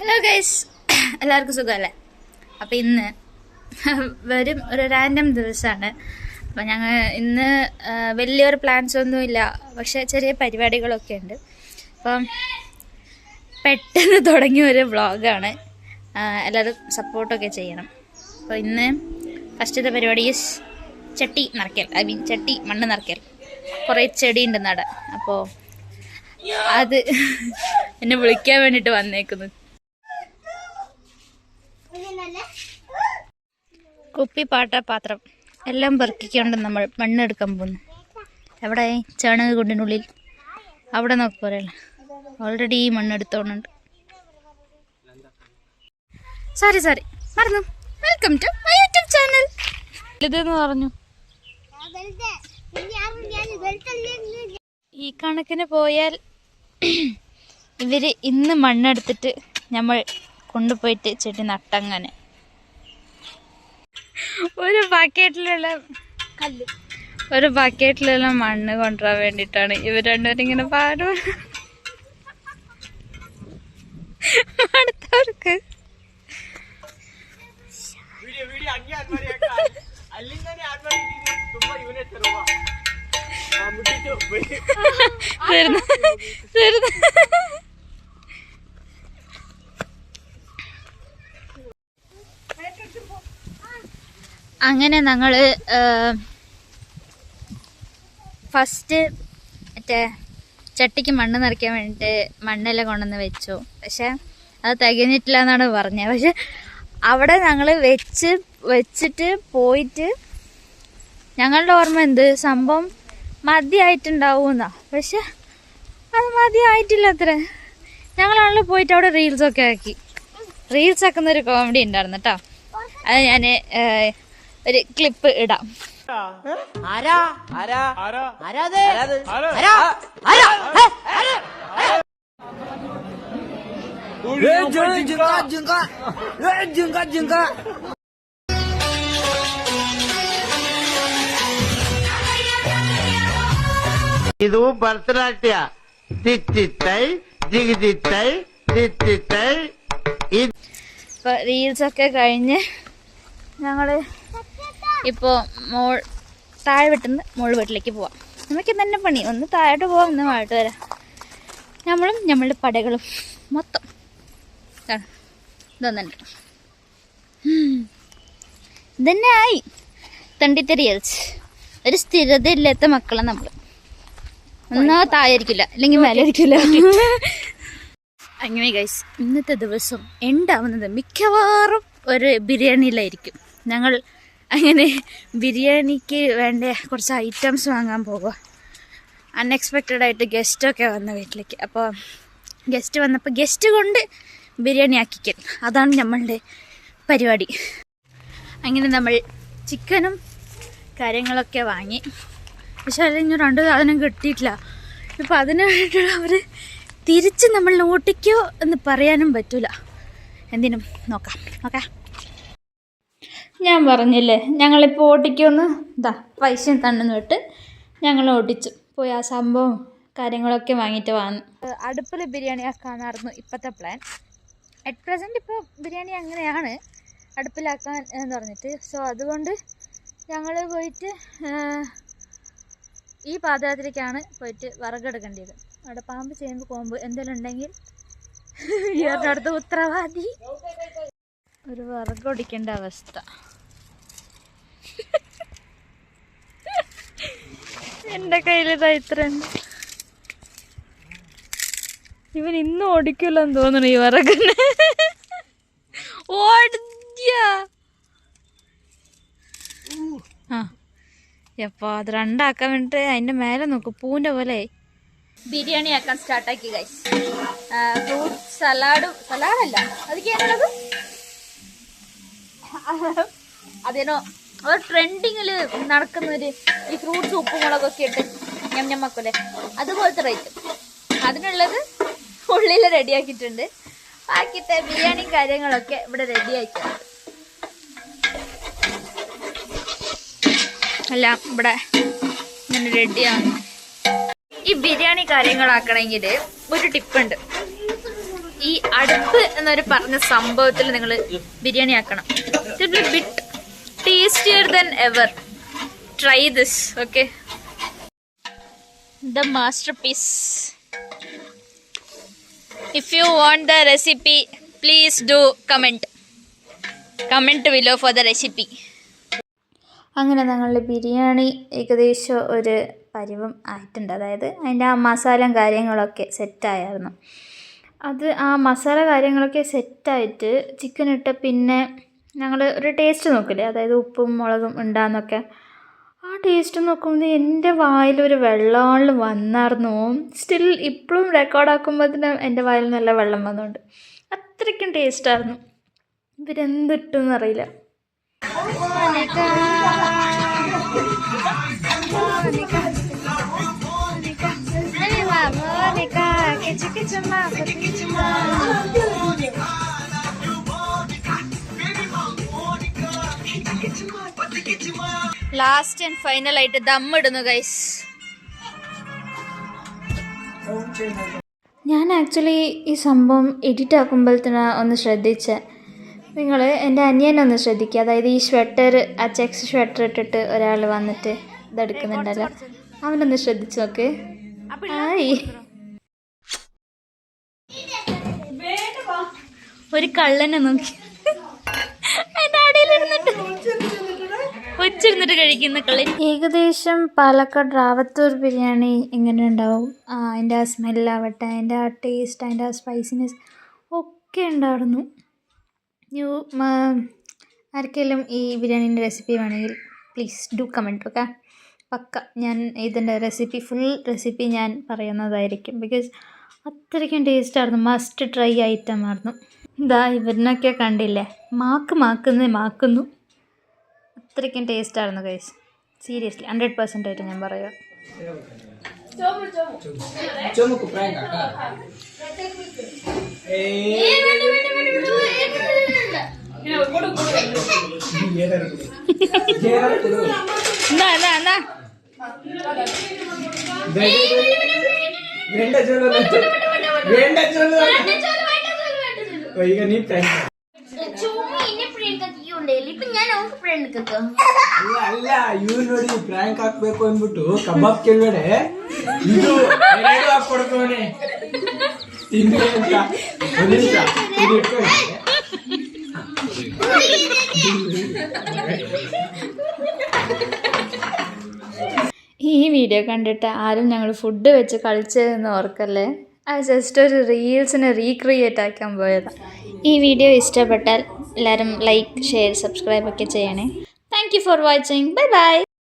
Hello guys, എല്ലാവർക്കും സുഖമല്ലേ? അപ്പം ഇന്ന് വരും ഒരു റാൻഡം ദിവസമാണ്. അപ്പം ഞങ്ങൾ ഇന്ന് വലിയൊരു പ്ലാൻസ് ഒന്നുമില്ല, പക്ഷെ ചെറിയ പരിപാടികളൊക്കെ ഉണ്ട്. അപ്പം പെട്ടെന്ന് തുടങ്ങിയ ഒരു വ്ളോഗാണ്. എല്ലാവരും സപ്പോർട്ടൊക്കെ ചെയ്യണം. അപ്പോൾ ഇന്ന് ഫസ്റ്റത്തെ പരിപാടി ചട്ടി നിറയ്ക്കൽ, ചട്ടി മണ്ണ് നിറയ്ക്കൽ. കുറേ ചെടിയുണ്ട് നടാൻ. അപ്പോൾ അത് എന്നെ വിളിക്കാൻ വേണ്ടിയിട്ട് വന്നേക്കുന്നു. കുപ്പി, പാട്ട, പാത്രം എല്ലാം പെറുക്കിക്കൊണ്ട് നമ്മൾ മണ്ണെടുക്കാൻ പോകുന്നു. എവിടെ? ചാണകക്കുണ്ടിനുള്ളിൽ അവിടെ നോക്കി പോരല്ല, ഓൾറെഡി ഈ മണ്ണെടുത്തോണ്ടുണ്ട്. സോറി മറന്നു. Welcome to my YouTube channel. ഇതെന്ന് പറഞ്ഞു ഈ കണക്കിന് പോയാൽ ഇവര് ഇന്ന് മണ്ണെടുത്തിട്ട് നമ്മൾ കൊണ്ടുപോയിട്ട് ചെടി നട്ടങ്ങനെ. ഒരു ബക്കറ്റിലുള്ള മണ്ണ് കൊണ്ടുവരാൻ വേണ്ടിയിട്ടാണ് ഇവർ രണ്ടുപേരും ഇങ്ങനെ പാടും. അടുത്തവർക്ക് അങ്ങനെ ഞങ്ങള് ഫസ്റ്റ് മറ്റേ ചട്ടിക്ക് മണ്ണ് നിറയ്ക്കാൻ വേണ്ടിയിട്ട് മണ്ണെല്ലാം കൊണ്ടുവന്ന് വെച്ചു. പക്ഷെ അത് തികഞ്ഞിട്ടില്ല എന്നാണ് പറഞ്ഞത്. പക്ഷെ അവിടെ ഞങ്ങൾ വെച്ചിട്ട് പോയിട്ട് ഞങ്ങളുടെ ഓർമ്മ എന്ത് സംഭവം മതിയായിട്ടുണ്ടാവുമെന്നാ. പക്ഷെ അത് മതിയായിട്ടില്ല അത്ര. ഞങ്ങളാണല്ലോ പോയിട്ട് അവിടെ റീൽസൊക്കെ ആക്കി. റീൽസ് ആക്കുന്നൊരു കോമഡി ഉണ്ടായിരുന്നു കേട്ടോ. അത് ഞാൻ ഒരു ക്ലിപ്പ് ഇടാം. ഇതും ഭരതനാട്യ റീൽസൊക്കെ കഴിഞ്ഞ് ഞങ്ങള് ഇപ്പോ താഴെ വീട്ടിന്ന് മോൾ വീട്ടിലേക്ക് പോവാം. നമുക്ക് തന്നെ പണി, ഒന്ന് താഴോട്ട് പോവാം, ഒന്ന് വാഴട്ട് വരാം. നമ്മളും നമ്മളുടെ പടകളും മൊത്തം ഇതൊന്നുണ്ട്. ഇതന്നെ ആയി തണ്ടിത്തെറിയൽസ്. ഒരു സ്ഥിരത ഇല്ലാത്ത മക്കളെ നമ്മള്. ഒന്നാ താഴായിരിക്കില്ല, അല്ലെങ്കിൽ മേലായിരിക്കില്ല. അങ്ങനെ ഗൈസ്, ഇന്നത്തെ ദിവസം ഉണ്ടാവുന്നത് മിക്കവാറും ഒരു ബിരിയാണിയിലായിരിക്കും. ഞങ്ങൾ അങ്ങനെ ബിരിയാണിക്ക് വേണ്ട കുറച്ച് ഐറ്റംസ് വാങ്ങാൻ പോകുക. അൺഎക്സ്പെക്റ്റഡ് ആയിട്ട് ഗസ്റ്റൊക്കെ വന്ന വീട്ടിലേക്ക്. അപ്പോൾ ഗസ്റ്റ് വന്നപ്പോൾ ഗസ്റ്റ് കൊണ്ട് ബിരിയാണി ആക്കിക്കൽ, അതാണ് നമ്മളുടെ പരിപാടി. അങ്ങനെ നമ്മൾ ചിക്കനും കാര്യങ്ങളൊക്കെ വാങ്ങി. പക്ഷെ അതിന് 2 സാധനം കിട്ടിയിട്ടില്ല. ഇപ്പം അതിന് വേണ്ടിയിട്ടുള്ള അവർ തിരിച്ച് നമ്മൾ ഓട്ടിക്കോ എന്ന് പറയാനും പറ്റില്ല. എന്തിനും നോക്കാം. ഞാൻ പറഞ്ഞില്ലേ ഞങ്ങളിപ്പോൾ ഓട്ടിക്കുമെന്ന്. പൈസ തന്നെന്ന് വിട്ട് ഞങ്ങൾ ഓട്ടിച്ചു പോയി. ആ സംഭവം കാര്യങ്ങളൊക്കെ വാങ്ങിയിട്ട് വന്നു. അടുപ്പിൽ ബിരിയാണി ആക്കാനായിരുന്നു ഇപ്പോഴത്തെ പ്ലാൻ. അറ്റ് പ്രസൻറ്റ് ഇപ്പോൾ ബിരിയാണി അങ്ങനെയാണ്, അടുപ്പിലാക്കാൻ എന്ന് പറഞ്ഞിട്ട്. സോ അതുകൊണ്ട് ഞങ്ങൾ പോയിട്ട് ഈ പാദയാത്രയ്ക്കാണ് പോയിട്ട് വിറകെടുക്കേണ്ടത്. അവിടെ പാമ്പ് ചെയ്യുമ്പോൾ കോമ്പ് എന്തെങ്കിലും ഉണ്ടെങ്കിൽ ഇവരുടെ അടുത്ത് ഉത്തരവാദി. ഒരു വിറകൊടിക്കേണ്ട അവസ്ഥ. എൻ്റെ കയ്യിലിതാ ഇത്രയുണ്ട്. ഇവൻ ഇന്നും ഓടിക്കില്ലെന്ന് തോന്നുന്നു ഈ വിറകിന്. എപ്പോ അത് 2 ആക്കാൻ വേണ്ടിട്ട് അതിന്റെ മേലെ നോക്കൂ, പൂവിന്റെ പോലെ. ബിരിയാണി ആക്കാൻ സ്റ്റാർട്ടാക്കി ഗൈസ്. ഫ്രൂട്ട് സലാഡല്ല അതൊക്കെയാണുള്ളത്. അതേനോ ഒരു ട്രെൻഡിങ്ങില് നടക്കുന്നൊരു ഈ ഫ്രൂട്ട്സ് ഉപ്പും മുളകൊക്കെ ഇട്ട് ഞമ്മക്കൂലെ, അതുപോലത്തെ റൈറ്റ്. അതിനുള്ളത് ഉള്ളിൽ റെഡിയാക്കിയിട്ടുണ്ട്. ബാക്കിത്തെ ബിരിയാണിയും കാര്യങ്ങളൊക്കെ ഇവിടെ റെഡിയാക്കിയിട്ടുണ്ട്. എല്ലാം ഇവിടെ ഇങ്ങനെ റെഡിയാണ്. ഈ ബിരിയാണി കാര്യങ്ങളാക്കണമെങ്കിൽ ഒരു ടിപ്പുണ്ട്. ഈ അടുപ്പ് എന്നൊരു പറഞ്ഞ സംഭവത്തിൽ നിങ്ങൾ ബിരിയാണി ആക്കണം. It will be tastier than ever. Try this. Okay, the masterpiece. If you want the recipe, please do comment below for the recipe. അങ്ങനെ ഞങ്ങളുടെ ബിരിയാണി ഏകദേശം ഒരു പരിവം ആയിട്ടുണ്ട്. അതായത് അതിൻ്റെ ആ മസാലയും കാര്യങ്ങളൊക്കെ സെറ്റായിരുന്നു. ആ മസാല കാര്യങ്ങളൊക്കെ സെറ്റായിട്ട് ചിക്കൻ ഇട്ട പിന്നെ ഞങ്ങൾ ഒരു ടേസ്റ്റ് നോക്കില്ലേ, അതായത് ഉപ്പും മുളകും ഉണ്ടാകുന്നൊക്കെ. ആ ടേസ്റ്റ് നോക്കുമ്പോൾ എൻ്റെ വായിലൊരു വെള്ളം വന്നായിരുന്നു. സ്റ്റിൽ ഇപ്പോഴും റെക്കോർഡാക്കുമ്പോഴത്തേന് എൻ്റെ വായിൽ നല്ല വെള്ളം വന്നുകൊണ്ട് അത്രയ്ക്കും ടേസ്റ്റായിരുന്നു. ഇവരെന്തിട്ടെന്ന് അറിയില്ല. ലാസ്റ്റ് ആൻഡ് ഫൈനൽ ആയിട്ട് ദമ്മിടുന്നു ഗൈസ്. ഞാൻ ആക്ച്വലി ഈ സംഭവം എഡിറ്റ് ആക്കുമ്പോഴത്തേന് ഒന്ന് ശ്രദ്ധിച്ചേ, നിങ്ങൾ എൻ്റെ അനിയനൊന്ന് ശ്രദ്ധിക്കുക. അതായത് ഈ സ്വെറ്റർ, ആ ചെക്സ് സ്വെറ്റർ ഇട്ടിട്ട് ഒരാൾ വന്നിട്ട് ഇതെടുക്കുന്നുണ്ടല്ലോ, അവനൊന്ന് ശ്രദ്ധിച്ച് നോക്ക്. ഒരു കള്ളനെ നോക്കി അതിൻ്റെ അടിയിലിരുന്നിട്ട് ഒച്ചിരുന്നിട്ട് കഴിക്കുന്ന കളി. ഏകദേശം പാലക്കാട് റാവത്തൂർ ബിരിയാണി എങ്ങനെ ഉണ്ടാവും, അതിൻ്റെ ആ സ്മെല്ലാവട്ടെ, അതിൻ്റെ ആ ടേസ്റ്റ്, അതിൻ്റെ ആ സ്പൈസിനെസ് ഒക്കെ ഉണ്ടായിരുന്നു. ആർക്കെങ്കിലും ഈ ബിരിയാണീൻ്റെ റെസിപ്പി വേണമെങ്കിൽ പ്ലീസ് ഡു കമൻറ്റ്. ഓക്കെ, പക്ക ഞാൻ ഇതിൻ്റെ ഫുൾ റെസിപ്പി ഞാൻ പറയുന്നതായിരിക്കും. ബിക്കോസ് അത്രയ്ക്കും ടേസ്റ്റായിരുന്നു. മസ്റ്റ് ട്രൈ ഐറ്റം ആയിരുന്നു. ഇതാ ഇവരിനൊക്കെ കണ്ടില്ലേ, മാക്കുന്നു. അത്രയ്ക്കും ടേസ്റ്റായിരുന്നു ഗൈസ്. സീരിയസ്ലി 100% ഞാൻ പറയുക. ಅಲ್ಲ ಇವ್ ನೋಡಿ ಪ್ರ್ಯಾಂಕ್ ಹಾಕ್ಬೇಕು ಅಂದ್ಬಿಟ್ಟು ಕಬಾಬ್ ಕೇಳ್ಬೇಡೆ, ಇದು ಹಾಕೊಡ್ತವನೆ ತಿಂದ್ರೆ ಅಂತ. ಒಂದ್ ನಿಮಿಷ ಇದು ಇಟ್ಕೊಂಡು ഈ വീഡിയോ കണ്ടിട്ട് ആരും ഞങ്ങൾ ഫുഡ് വെച്ച് കളിച്ചതെന്ന് ഓർക്കല്ലേ. അത് ജസ്റ്റ് ഒരു റീൽസിനെ റീക്രിയേറ്റ് ആക്കാൻ പോയതാണ്. ഈ വീഡിയോ ഇഷ്ടപ്പെട്ടാൽ എല്ലാവരും ലൈക്ക്, ഷെയർ, സബ്സ്ക്രൈബ് ഒക്കെ ചെയ്യണേ. Thank you for watching. Bye bye.